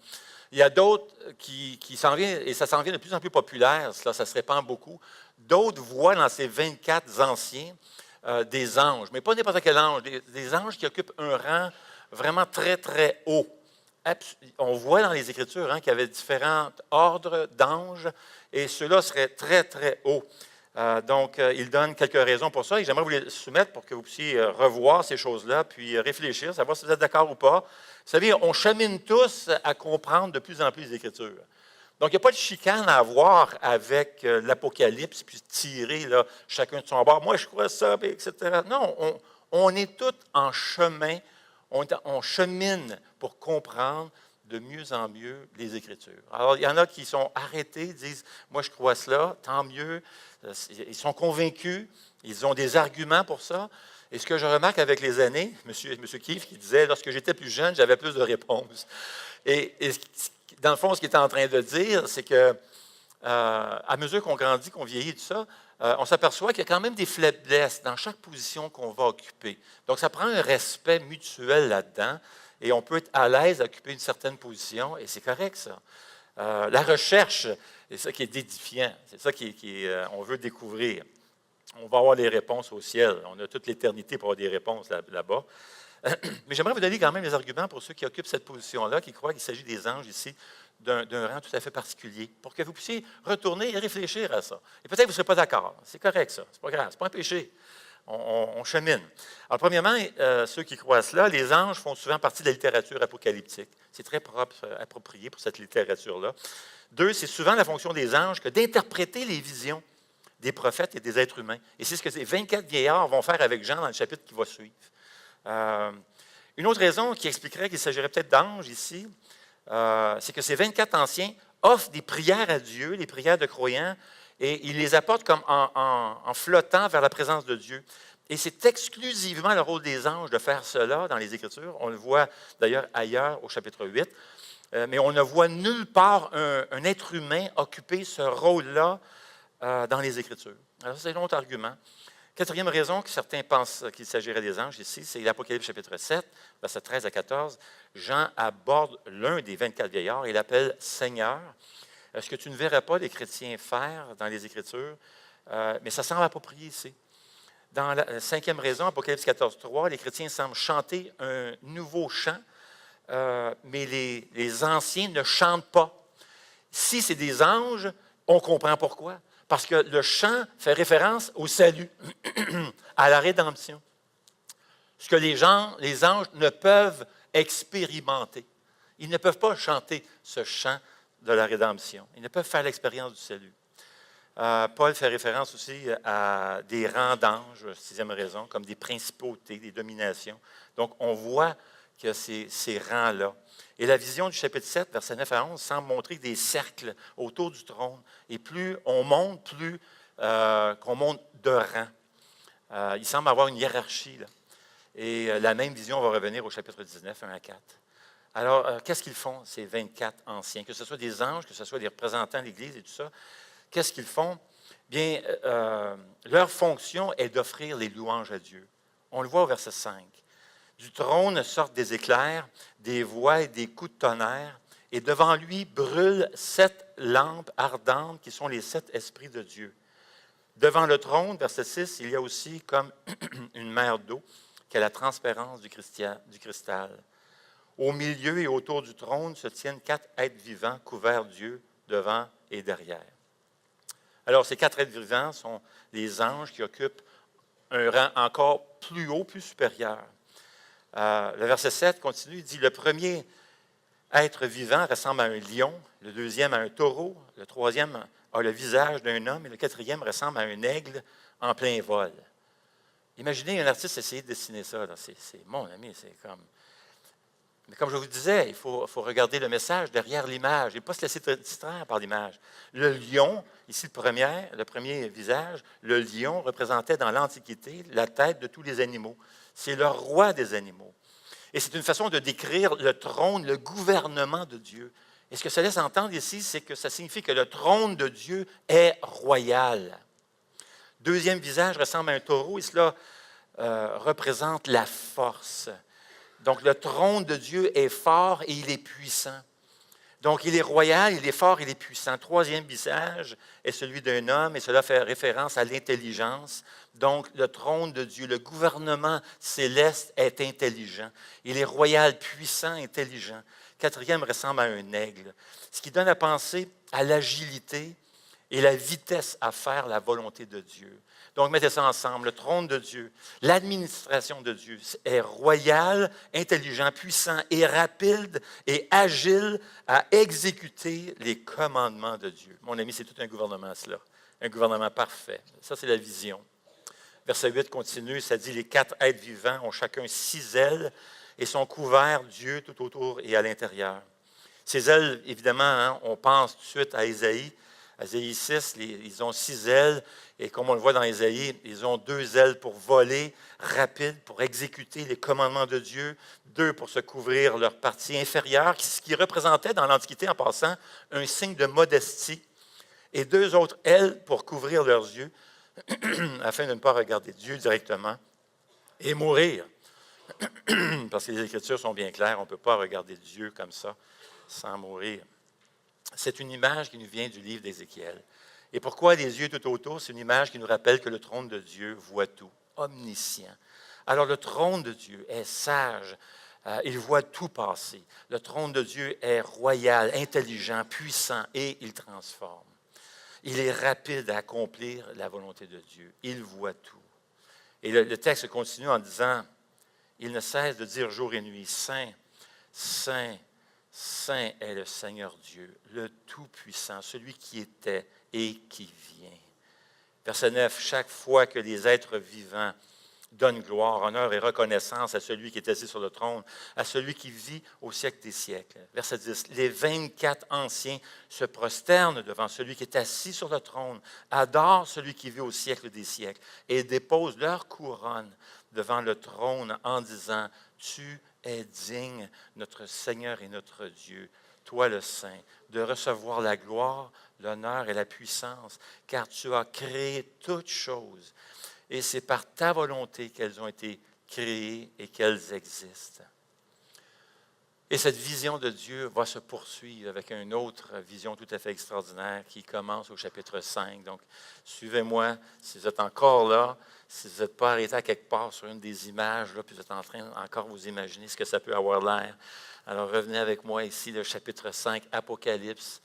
Il y a d'autres qui s'en viennent, et ça s'en vient de plus en plus populaire, ça se répand beaucoup. D'autres voient dans ces 24 anciens des anges, mais pas n'importe quel ange, des anges qui occupent un rang vraiment très, très haut. On voit dans les Écritures qu'il y avait différents ordres d'anges, et ceux-là seraient très, très hauts. Donc, il donne quelques raisons pour ça, et j'aimerais vous les soumettre pour que vous puissiez revoir ces choses-là, puis réfléchir, savoir si vous êtes d'accord ou pas. Vous savez, on chemine tous à comprendre de plus en plus les Écritures. Donc, il n'y a pas de chicane à avoir avec l'Apocalypse, puis tirer là, chacun de son bord. Moi, je crois ça, etc. Non, on est tous en chemin. On chemine pour comprendre de mieux en mieux les Écritures. Alors, il y en a qui sont arrêtés, disent « Moi, je crois cela, tant mieux ». Ils sont convaincus, ils ont des arguments pour ça. Et ce que je remarque avec les années, M. Keefe qui disait « Lorsque j'étais plus jeune, j'avais plus de réponses ». Et dans le fond, ce qu'il est en train de dire, c'est que à mesure qu'on grandit, qu'on vieillit, tout ça, on s'aperçoit qu'il y a quand même des faiblesses dans chaque position qu'on va occuper. Donc, ça prend un respect mutuel là-dedans, et on peut être à l'aise à occuper une certaine position, et c'est correct, ça. La recherche, c'est ça qui est édifiant, c'est ça qu'on veut découvrir. On va avoir les réponses au ciel. On a toute l'éternité pour avoir des réponses là-bas. Mais j'aimerais vous donner quand même les arguments pour ceux qui occupent cette position-là, qui croient qu'il s'agit des anges ici, d'un rang tout à fait particulier, pour que vous puissiez retourner et réfléchir à ça. Et peut-être que vous ne serez pas d'accord. C'est correct, ça. C'est pas grave. C'est pas un péché. On chemine. Alors, premièrement, ceux qui croient à cela, les anges font souvent partie de la littérature apocalyptique. C'est très approprié pour cette littérature-là. 2, c'est souvent la fonction des anges que d'interpréter les visions des prophètes et des êtres humains. Et c'est ce que ces 24 vieillards vont faire avec Jean dans le chapitre qui va suivre. Une autre raison qui expliquerait qu'il s'agirait peut-être d'anges ici, c'est que ces 24 anciens offrent des prières à Dieu, les prières de croyants, et il les apporte comme en flottant vers la présence de Dieu. Et c'est exclusivement le rôle des anges de faire cela dans les Écritures. On le voit d'ailleurs ailleurs au chapitre 8. Mais on ne voit nulle part un être humain occuper ce rôle-là dans les Écritures. Alors, c'est un autre argument. Quatrième raison que certains pensent qu'il s'agirait des anges ici, c'est l'Apocalypse chapitre 7, versets 13 à 14. Jean aborde l'un des 24 vieillards et l'appelle Seigneur. Ce que tu ne verrais pas les chrétiens faire dans les Écritures, mais ça semble approprié ici. Dans la cinquième raison, Apocalypse 14, 3, les chrétiens semblent chanter un nouveau chant, mais les anciens ne chantent pas. Si c'est des anges, on comprend pourquoi. Parce que le chant fait référence au salut, à la rédemption. Ce que les anges ne peuvent expérimenter. Ils ne peuvent pas chanter ce chant de la rédemption. Ils ne peuvent faire l'expérience du salut. Paul fait référence aussi à des rangs d'anges, sixième raison, comme des principautés, des dominations. Donc, on voit que ces rangs-là. Et la vision du chapitre 7, versets 9 à 11, semble montrer des cercles autour du trône. Et plus on monte, plus qu'on monte de rang. Il semble avoir une hiérarchie, là. Et la même vision va revenir au chapitre 19, 1 à 4. Alors, qu'est-ce qu'ils font, ces 24 anciens? Que ce soit des anges, que ce soit des représentants de l'Église et tout ça, qu'est-ce qu'ils font? Bien, leur fonction est d'offrir les louanges à Dieu. On le voit au verset 5. Du trône sortent des éclairs, des voix et des coups de tonnerre, et devant lui brûlent 7 lampes ardentes qui sont les 7 esprits de Dieu. Devant le trône, verset 6, il y a aussi comme une mer d'eau qui a la transparence du cristal. Au milieu et autour du trône se tiennent 4 êtres vivants couverts d'yeux devant et derrière. Alors, ces 4 êtres vivants sont les anges qui occupent un rang encore plus haut, plus supérieur. Le verset 7 continue, il dit, le premier être vivant ressemble à un lion, le deuxième à un taureau, le troisième a le visage d'un homme et le quatrième ressemble à un aigle en plein vol. Imaginez un artiste essayer de dessiner ça. C'est mon ami, c'est comme... Mais comme je vous disais, il faut regarder le message derrière l'image et ne pas se laisser distraire par l'image. Le lion, ici le premier visage, le lion représentait dans l'Antiquité la tête de tous les animaux. C'est le roi des animaux. Et c'est une façon de décrire le trône, le gouvernement de Dieu. Et ce que ça laisse entendre ici, c'est que ça signifie que le trône de Dieu est royal. Deuxième visage ressemble à un taureau et cela représente la force. Donc, le trône de Dieu est fort et il est puissant. Donc, il est royal, il est fort, il est puissant. Troisième visage est celui d'un homme et cela fait référence à l'intelligence. Donc, le trône de Dieu, le gouvernement céleste est intelligent. Il est royal, puissant, intelligent. Quatrième ressemble à un aigle, ce qui donne à penser à l'agilité et la vitesse à faire la volonté de Dieu. Donc, mettez ça ensemble. Le trône de Dieu, l'administration de Dieu est royale, intelligent, puissant et rapide et agile à exécuter les commandements de Dieu. Mon ami, c'est tout un gouvernement, cela. Un gouvernement parfait. Ça, c'est la vision. Verset 8 continue, ça dit, les 4 êtres vivants ont chacun 6 ailes et sont couverts d'yeux tout autour et à l'intérieur. Ces ailes, évidemment, hein, on pense tout de suite à Ésaïe. Ésaïe 6, ils ont 6 ailes, et comme on le voit dans Ésaïe, ils ont 2 ailes pour voler, rapide, pour exécuter les commandements de Dieu, 2 pour se couvrir leur partie inférieure, ce qui représentait dans l'Antiquité, en passant, un signe de modestie, et 2 autres ailes pour couvrir leurs yeux, afin de ne pas regarder Dieu directement et mourir. Parce que les Écritures sont bien claires, on ne peut pas regarder Dieu comme ça sans mourir. C'est une image qui nous vient du livre d'Ézéchiel. Et pourquoi les yeux tout autour? C'est une image qui nous rappelle que le trône de Dieu voit tout, omniscient. Alors le trône de Dieu est sage, il voit tout passer. Le trône de Dieu est royal, intelligent, puissant et il transforme. Il est rapide à accomplir la volonté de Dieu. Il voit tout. Et le texte continue en disant, il ne cesse de dire jour et nuit, Saint, Saint, Saint est le Seigneur Dieu, le Tout-Puissant, celui qui était et qui vient. Verset 9, chaque fois que les êtres vivants donne gloire, honneur et reconnaissance à celui qui est assis sur le trône, à celui qui vit au siècle des siècles. Verset 10. Les 24 anciens se prosternent devant celui qui est assis sur le trône, adorent celui qui vit au siècle des siècles et déposent leur couronne devant le trône en disant, tu es digne, notre Seigneur et notre Dieu, toi le Saint, de recevoir la gloire, l'honneur et la puissance, car tu as créé toutes choses. Et c'est par ta volonté qu'elles ont été créées et qu'elles existent. Et cette vision de Dieu va se poursuivre avec une autre vision tout à fait extraordinaire qui commence au chapitre 5. Donc, suivez-moi si vous êtes encore là, si vous n'êtes pas arrêté à quelque part sur une des images, là, puis vous êtes en train encore vous imaginer ce que ça peut avoir l'air. Alors, revenez avec moi ici, le chapitre 5, Apocalypse,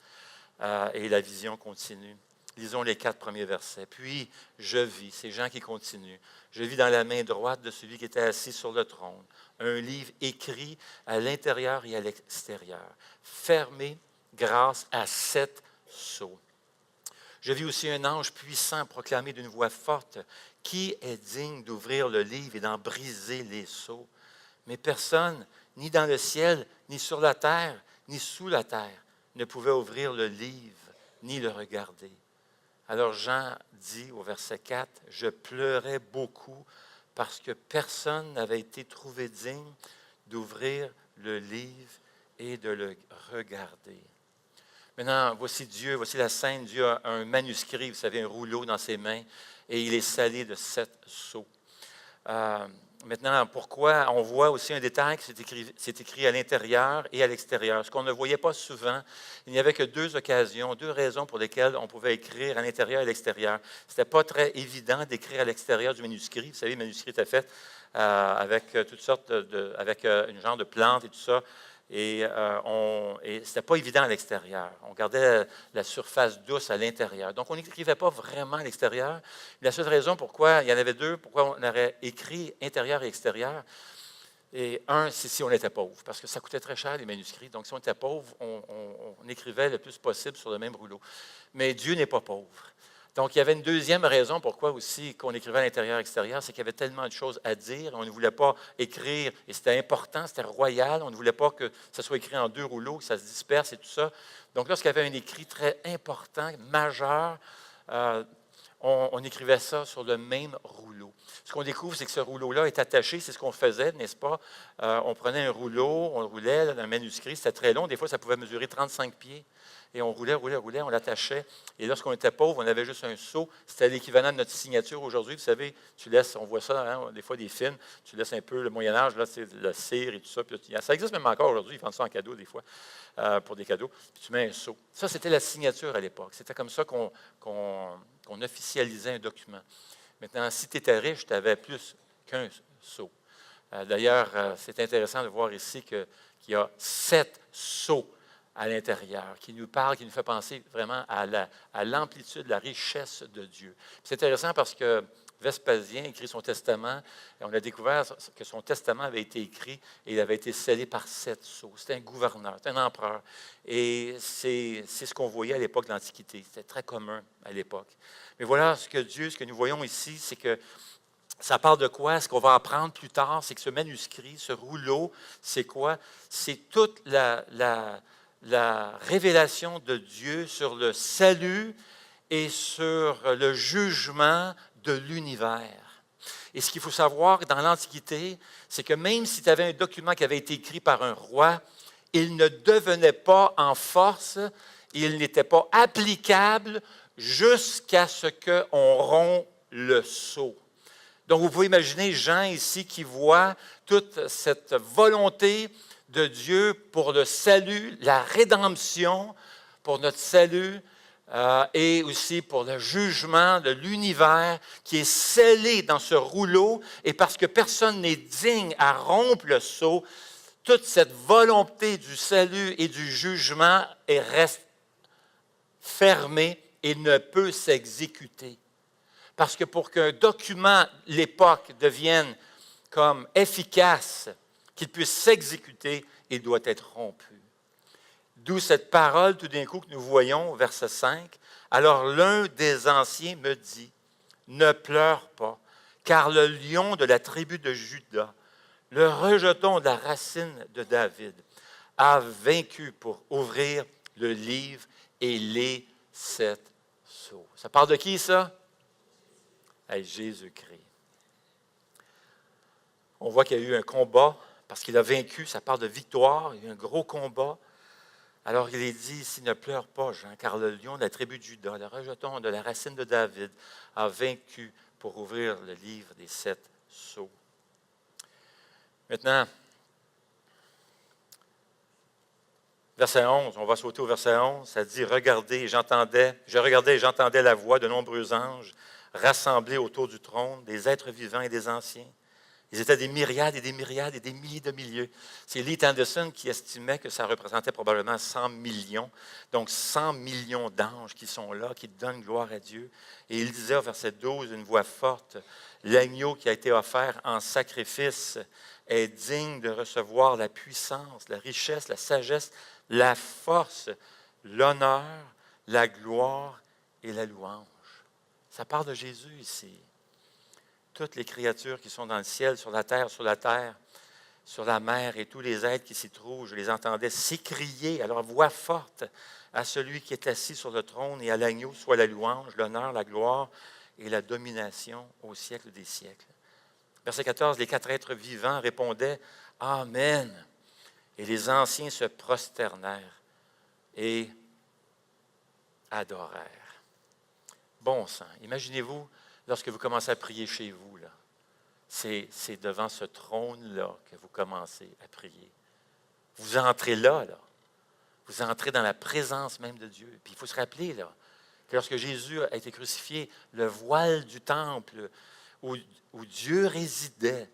et la vision continue. Lisons les 4 premiers versets. Puis, je vis, ces gens qui continuent, je vis dans la main droite de celui qui était assis sur le trône, un livre écrit à l'intérieur et à l'extérieur, fermé grâce à 7 sceaux. Je vis aussi un ange puissant proclamer d'une voix forte, « Qui est digne d'ouvrir le livre et d'en briser les sceaux? » Mais personne, ni dans le ciel, ni sur la terre, ni sous la terre, ne pouvait ouvrir le livre, ni le regarder. Alors Jean dit au verset 4, « Je pleurais beaucoup parce que personne n'avait été trouvé digne d'ouvrir le livre et de le regarder. » Maintenant, voici Dieu, voici la scène. Dieu a un manuscrit, vous savez, un rouleau dans ses mains, et il est scellé de 7 sceaux. Maintenant, pourquoi? On voit aussi un détail qui c'est écrit à l'intérieur et à l'extérieur. Ce qu'on ne voyait pas souvent, il n'y avait que 2 occasions, 2 raisons pour lesquelles on pouvait écrire à l'intérieur et à l'extérieur. Ce n'était pas très évident d'écrire à l'extérieur du manuscrit. Vous savez, le manuscrit était fait avec toutes sortes avec une genre de plante et tout ça. Et ce n'était pas évident à l'extérieur. On gardait la surface douce à l'intérieur. Donc, on n'écrivait pas vraiment à l'extérieur. La seule raison pourquoi, il y en avait 2, pourquoi on aurait écrit intérieur et extérieur. Et un, c'est si on était pauvre, parce que ça coûtait très cher, les manuscrits. Donc, si on était pauvre, on écrivait le plus possible sur le même rouleau. Mais Dieu n'est pas pauvre. Donc, il y avait une deuxième raison pourquoi aussi qu'on écrivait à l'intérieur et à l'extérieur, c'est qu'il y avait tellement de choses à dire. On ne voulait pas écrire, et c'était important, c'était royal. On ne voulait pas que ça soit écrit en 2 rouleaux, que ça se disperse et tout ça. Donc, lorsqu'il y avait un écrit très important, majeur, on écrivait ça sur le même rouleau. Ce qu'on découvre, c'est que ce rouleau-là est attaché, c'est ce qu'on faisait, n'est-ce pas? On prenait un rouleau, on roulait un manuscrit, c'était très long. Des fois, ça pouvait mesurer 35 pieds. Et on roulait, on l'attachait. Et lorsqu'on était pauvre, on avait juste un sceau. C'était l'équivalent de notre signature aujourd'hui. Vous savez, tu laisses, on voit ça, hein, des fois des films, tu laisses un peu le Moyen-Âge, là, c'est le cire et tout ça. Puis, ça existe même encore aujourd'hui, ils font ça en cadeau des fois, pour des cadeaux. Puis tu mets un sceau. Ça, c'était la signature à l'époque. C'était comme ça qu'on officialisait un document. Maintenant, si tu étais riche, tu avais plus qu'un sceau. D'ailleurs, c'est intéressant de voir ici qu'il y a 7 sceaux à l'intérieur, qui nous parle, qui nous fait penser vraiment à l'amplitude, la richesse de Dieu. C'est intéressant parce que Vespasien écrit son testament, et on a découvert que son testament avait été écrit et il avait été scellé par 7 sceaux. C'était un gouverneur, c'était un empereur. Et c'est ce qu'on voyait à l'époque de l'Antiquité. C'était très commun à l'époque. Mais voilà ce que nous voyons ici, c'est que ça parle de quoi? Ce qu'on va apprendre plus tard, c'est que ce manuscrit, ce rouleau, c'est quoi? C'est toute la révélation de Dieu sur le salut et sur le jugement de l'univers. Et ce qu'il faut savoir dans l'Antiquité, c'est que même si tu avais un document qui avait été écrit par un roi, il ne devenait pas en force, il n'était pas applicable jusqu'à ce qu'on rompt le sceau. Donc, vous pouvez imaginer Jean ici qui voit toute cette volonté de Dieu pour le salut, la rédemption, pour notre salut et aussi pour le jugement de l'univers qui est scellé dans ce rouleau. Et parce que personne n'est digne à rompre le sceau, toute cette volonté du salut et du jugement reste fermée et ne peut s'exécuter. Parce que pour qu'un document, l'époque, devienne comme efficace, qu'il puisse s'exécuter, il doit être rompu. D'où cette parole, tout d'un coup, que nous voyons au verset 5. « Alors l'un des anciens me dit, ne pleure pas, car le lion de la tribu de Juda, le rejeton de la racine de David, a vaincu pour ouvrir le livre et les 7 sceaux. Ça parle de qui, ça? Hey, Jésus-Christ. On voit qu'il y a eu un combat, parce qu'il a vaincu, ça parle de victoire, il y a eu un gros combat. Alors il est dit ici, ne pleure pas, Jean, car le lion de la tribu de Juda, le rejeton de la racine de David, a vaincu pour ouvrir le livre des 7 sceaux. Maintenant, verset 11, on va sauter au verset 11, ça dit, je regardais et j'entendais la voix de nombreux anges rassemblés autour du trône, des êtres vivants et des anciens. Ils étaient des myriades et des myriades et des milliers de milliers. C'est Lee Anderson qui estimait que ça représentait probablement 100 millions. Donc 100 millions d'anges qui sont là, qui donnent gloire à Dieu. Et il disait au verset 12, une voix forte, « L'agneau qui a été offert en sacrifice est digne de recevoir la puissance, la richesse, la sagesse, la force, l'honneur, la gloire et la louange. » Ça parle de Jésus ici. Toutes les créatures qui sont dans le ciel, sur la terre, sur la mer et tous les êtres qui s'y trouvent, je les entendais s'écrier à leur voix forte à celui qui est assis sur le trône et à l'agneau soit la louange, l'honneur, la gloire et la domination au siècle des siècles. Verset 14, les 4 êtres vivants répondaient « Amen ». Et les anciens se prosternèrent et adorèrent. Bon sang, imaginez-vous, lorsque vous commencez à prier chez vous, là, c'est devant ce trône-là que vous commencez à prier. Vous entrez là. Vous entrez dans la présence même de Dieu. Puis il faut se rappeler là, que lorsque Jésus a été crucifié, le voile du temple où Dieu résidait,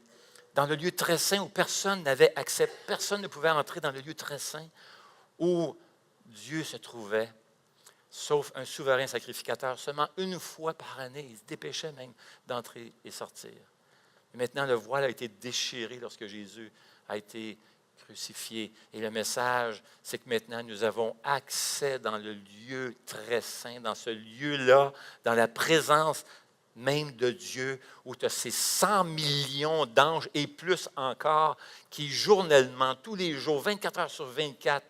dans le lieu très saint où personne n'avait accès, personne ne pouvait entrer dans le lieu très saint où Dieu se trouvait, sauf un souverain sacrificateur, seulement une fois par année. Il se dépêchait même d'entrer et sortir. Et maintenant, le voile a été déchiré lorsque Jésus a été crucifié. Et le message, c'est que maintenant, nous avons accès dans le lieu très saint, dans ce lieu-là, dans la présence même de Dieu, où tu as ces 100 millions d'anges et plus encore, qui journellement, tous les jours, 24 heures sur 24,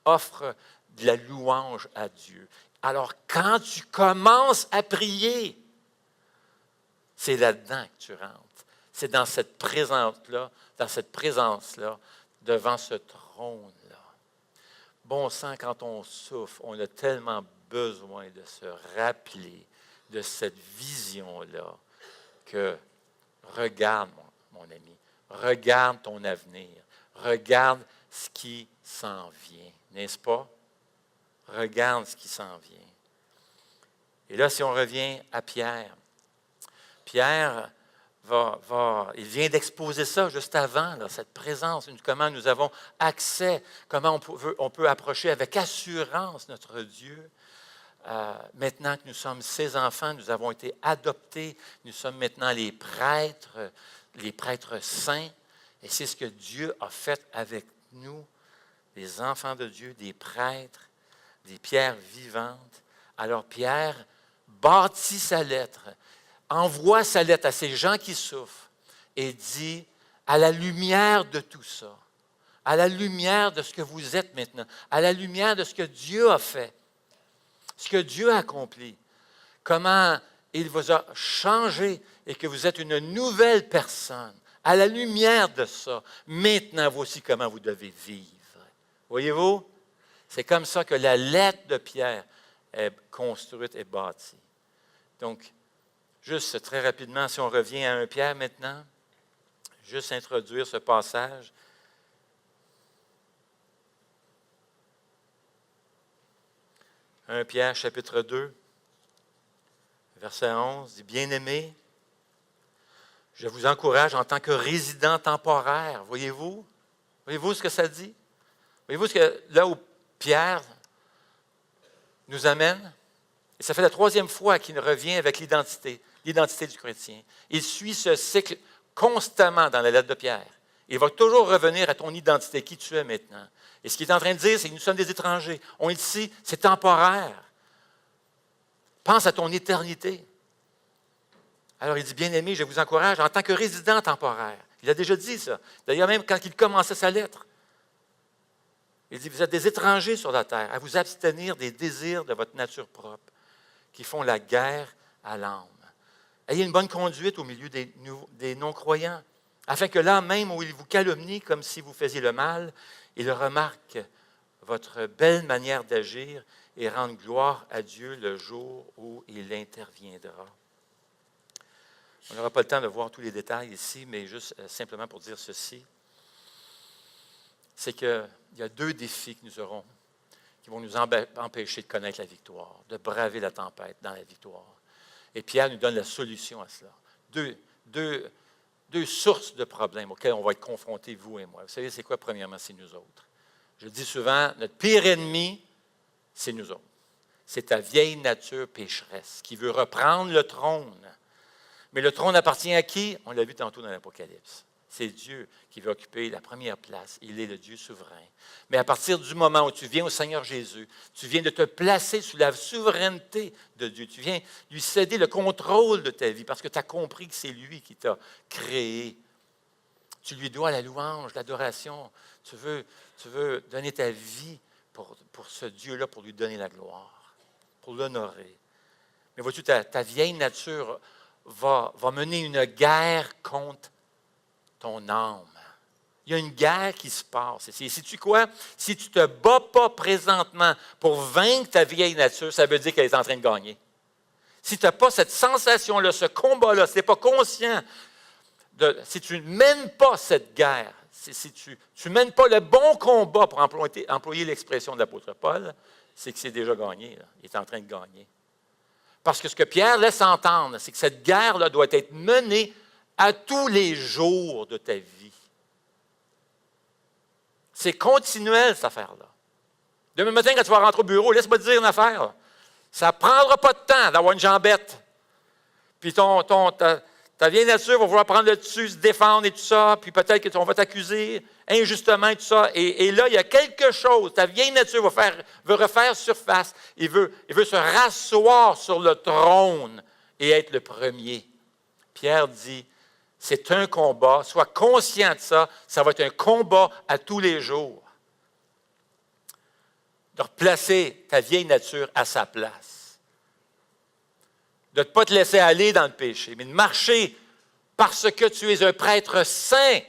offrent de la louange à Dieu. Alors, quand tu commences à prier, c'est là-dedans que tu rentres. C'est dans cette présence-là, devant ce trône-là. Bon sang, quand on souffre, on a tellement besoin de se rappeler de cette vision-là que regarde, mon ami, regarde ton avenir, regarde ce qui s'en vient, n'est-ce pas? Regarde ce qui s'en vient. Et là, si on revient à Pierre, Pierre il vient d'exposer ça juste avant, là, cette présence, comment nous avons accès, comment on peut approcher avec assurance notre Dieu. Maintenant que nous sommes ses enfants, nous avons été adoptés, nous sommes maintenant les prêtres saints, et c'est ce que Dieu a fait avec nous, les enfants de Dieu, des prêtres, des pierres vivantes. Alors Pierre bâtit sa lettre, envoie sa lettre à ces gens qui souffrent et dit, à la lumière de tout ça, à la lumière de ce que vous êtes maintenant, à la lumière de ce que Dieu a fait, ce que Dieu a accompli, comment il vous a changé et que vous êtes une nouvelle personne, à la lumière de ça, maintenant voici comment vous devez vivre. Voyez-vous? C'est comme ça que la lettre de Pierre est construite et bâtie. Donc, juste très rapidement, si on revient à 1 Pierre maintenant, juste introduire ce passage. 1 Pierre, chapitre 2, verset 11, dit « Bien-aimés, je vous encourage en tant que résident temporaire. » Voyez-vous? Voyez-vous ce que ça dit? Voyez-vous ce que, là où Pierre nous amène? Et ça fait la 3e fois qu'il revient avec l'identité du chrétien. Il suit ce cycle constamment dans la lettre de Pierre. Il va toujours revenir à ton identité, qui tu es maintenant. Et ce qu'il est en train de dire, c'est que nous sommes des étrangers. On est ici, c'est temporaire. Pense à ton éternité. Alors il dit, bien-aimé, je vous encourage en tant que résident temporaire. Il a déjà dit ça. D'ailleurs, même quand il commençait sa lettre, il dit, vous êtes des étrangers sur la terre, à vous abstenir des désirs de votre nature propre, qui font la guerre à l'âme. Ayez une bonne conduite au milieu des non-croyants, afin que là même où ils vous calomnient comme si vous faisiez le mal, ils remarquent votre belle manière d'agir et rendent gloire à Dieu le jour où il interviendra. On n'aura pas le temps de voir tous les détails ici, mais juste simplement pour dire ceci, c'est qu'il y a 2 défis que nous aurons qui vont nous empêcher de connaître la victoire, de braver la tempête dans la victoire. Et Pierre nous donne la solution à cela. Deux sources de problèmes auxquels on va être confrontés, vous et moi. Vous savez, c'est quoi, premièrement? C'est nous autres. Je dis souvent, notre pire ennemi, c'est nous autres. C'est ta vieille nature pécheresse qui veut reprendre le trône. Mais le trône appartient à qui? On l'a vu tantôt dans l'Apocalypse. C'est Dieu qui veut occuper la première place. Il est le Dieu souverain. Mais à partir du moment où tu viens au Seigneur Jésus, tu viens de te placer sous la souveraineté de Dieu. Tu viens lui céder le contrôle de ta vie parce que tu as compris que c'est lui qui t'a créé. Tu lui dois la louange, l'adoration. Tu veux donner ta vie pour ce Dieu-là, pour lui donner la gloire, pour l'honorer. Mais vois-tu, ta vieille nature va mener une guerre contre ton âme. Il y a une guerre qui se passe. Et sais-tu quoi? Si tu ne te bats pas présentement pour vaincre ta vieille nature, ça veut dire qu'elle est en train de gagner. Si tu n'as pas cette sensation-là, ce combat-là, si tu n'es pas conscient, si tu ne mènes pas cette guerre, si tu ne mènes pas le bon combat, pour employer l'expression de l'apôtre Paul, c'est que c'est déjà gagné. Là. Il est en train de gagner. Parce que ce que Pierre laisse entendre, c'est que cette guerre-là doit être menée à tous les jours de ta vie. C'est continuel, cette affaire-là. Demain matin, quand tu vas rentrer au bureau, laisse-moi te dire une affaire. Là. Ça ne prendra pas de temps d'avoir une jambette. Puis ta vieille nature va vouloir prendre le dessus, se défendre et tout ça, puis peut-être qu'on va t'accuser injustement et tout ça. Et là, il y a quelque chose. Ta vieille nature veut refaire surface. Il veut se rasseoir sur le trône et être le premier. Pierre dit, c'est un combat. Sois conscient de ça. Ça va être un combat à tous les jours. De replacer ta vieille nature à sa place. De ne pas te laisser aller dans le péché, mais de marcher parce que tu es un prêtre saint.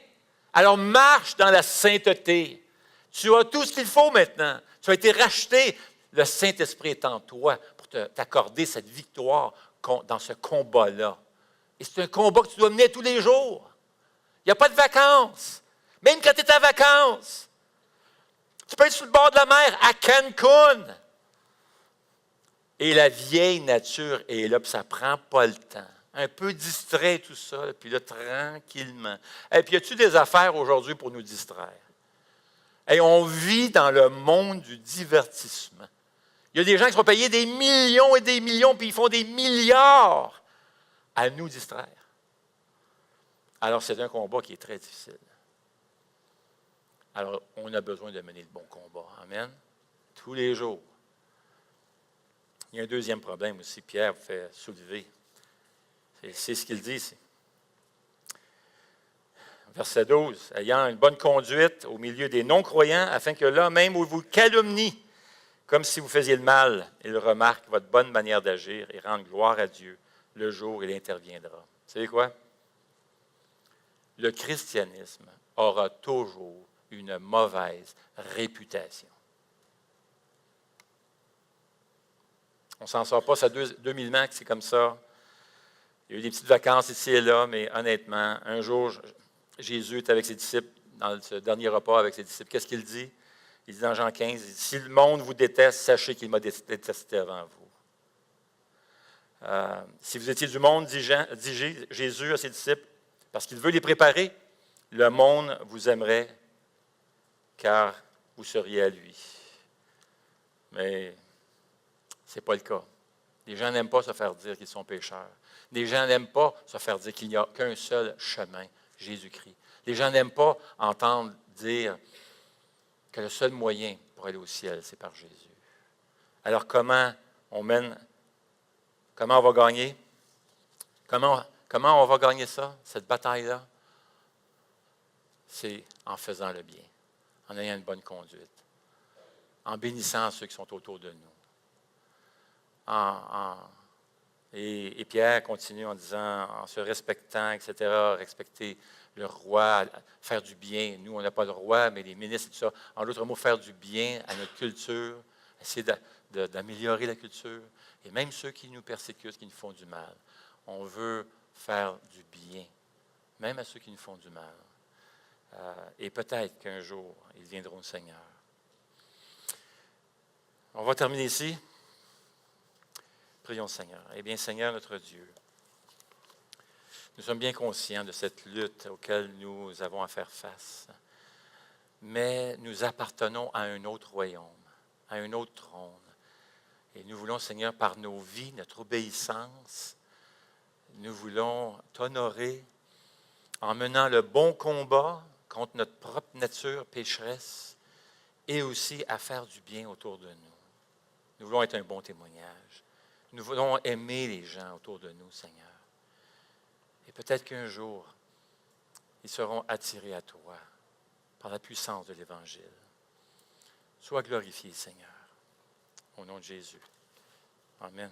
Alors marche dans la sainteté. Tu as tout ce qu'il faut maintenant. Tu as été racheté. Le Saint-Esprit est en toi pour t'accorder cette victoire dans ce combat-là. Et c'est un combat que tu dois mener tous les jours. Il n'y a pas de vacances. Même quand tu es en vacances. Tu peux être sur le bord de la mer, à Cancun. Et la vieille nature est là, puis ça ne prend pas le temps. Un peu distrait, tout ça, puis là, tranquillement. Et puis, y a-t-il des affaires aujourd'hui pour nous distraire? Et on vit dans le monde du divertissement. Il y a des gens qui sont payés des millions et des millions, puis ils font des milliards à nous distraire. Alors, c'est un combat qui est très difficile. Alors, on a besoin de mener le bon combat. Amen? Tous les jours. Il y a un deuxième problème aussi, Pierre vous fait soulever. C'est ce qu'il dit ici. Verset 12. Ayant une bonne conduite au milieu des non-croyants, afin que là, même où vous calomnient, comme si vous faisiez le mal, ils remarquent votre bonne manière d'agir et rendent gloire à Dieu le jour où il interviendra. Vous savez quoi? Le christianisme aura toujours une mauvaise réputation. On ne s'en sort pas, ça 2000 ans que c'est comme ça. Il y a eu des petites vacances ici et là, mais honnêtement, un jour, Jésus est avec ses disciples, dans ce dernier repas avec ses disciples. Qu'est-ce qu'il dit? Il dit dans Jean 15, il dit, « Si le monde vous déteste, sachez qu'il m'a détesté avant vous. » Si vous étiez du monde, dit Jésus à ses disciples, parce qu'il veut les préparer, le monde vous aimerait, car vous seriez à lui. Mais ce n'est pas le cas. Les gens n'aiment pas se faire dire qu'ils sont pécheurs. Les gens n'aiment pas se faire dire qu'il n'y a qu'un seul chemin, Jésus-Christ. Les gens n'aiment pas entendre dire que le seul moyen pour aller au ciel, c'est par Jésus. Alors comment on va gagner? Comment Comment on va gagner ça, cette bataille-là? C'est en faisant le bien, en ayant une bonne conduite, en bénissant ceux qui sont autour de nous. Et Pierre continue en disant, en se respectant, etc., respecter le roi, faire du bien. Nous, on n'a pas le roi, mais les ministres et tout ça. En d'autres mots, faire du bien à notre culture, essayer d'améliorer la culture. Et même ceux qui nous persécutent, qui nous font du mal. On veut faire du bien, même à ceux qui nous font du mal. Et peut-être qu'un jour, ils viendront au Seigneur. On va terminer ici. Prions le Seigneur. Eh bien, Seigneur, notre Dieu, nous sommes bien conscients de cette lutte auquel nous avons à faire face. Mais nous appartenons à un autre royaume, à un autre trône. Et nous voulons, Seigneur, par nos vies, notre obéissance, nous voulons t'honorer en menant le bon combat contre notre propre nature pécheresse et aussi à faire du bien autour de nous. Nous voulons être un bon témoignage. Nous voulons aimer les gens autour de nous, Seigneur. Et peut-être qu'un jour, ils seront attirés à toi par la puissance de l'Évangile. Sois glorifié, Seigneur. Au nom de Jésus. Amen.